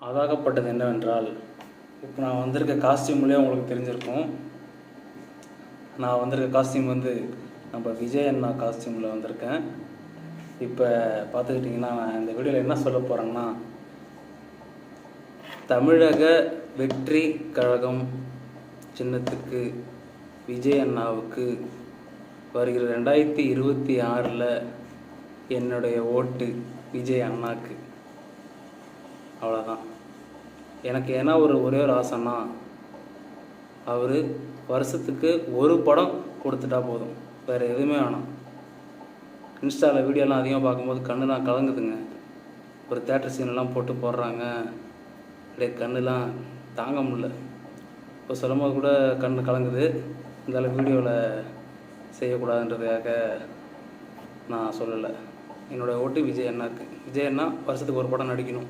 அதாகப்பட்டது என்னவென்றால், இப்போ நான் வந்திருக்க காஸ்டியூம்லேயே உங்களுக்கு தெரிஞ்சிருக்கும். நான் வந்திருக்க காஸ்டியூம் வந்து நம்ம விஜய் அண்ணா காஸ்டியூமில் வந்திருக்கேன். இப்போ பார்த்துக்கிட்டிங்கன்னா, நான் இந்த வீடியோவில் என்ன சொல்ல போகிறேன்னா, தமிழக வெற்றி கழகம் சின்னத்துக்கு விஜய் அண்ணாவுக்கு வருகிற 2026 என்னுடைய ஓட்டு விஜய் அண்ணாக்கு. அவ்வளோதான். எனக்கு ஏன்னா ஒரே ஒரு ஆசைன்னா, அவர் வருஷத்துக்கு ஒரு படம் கொடுத்துட்டா போதும், வேறு எதுவுமே வேணாம். இன்ஸ்டாவில் வீடியோலாம் அதிகமாக பார்க்கும்போது கண்ணுலாம் கலங்குதுங்க. ஒரு தேட்டர் சீனெல்லாம் போட்டு போடுறாங்க, அப்படியே கண்ணுலாம் தாங்க முடியல. இப்போ சொல்லும்போது கூட கண் கலங்குது. இருந்தாலும் வீடியோவில் செய்யக்கூடாதுன்றதுக்காக நான் சொல்லலை. என்னோடய ஓட்டு விஜய் அண்ணாக்கு. விஜய் அண்ணா வருஷத்துக்கு ஒரு படம் நடிக்கணும்.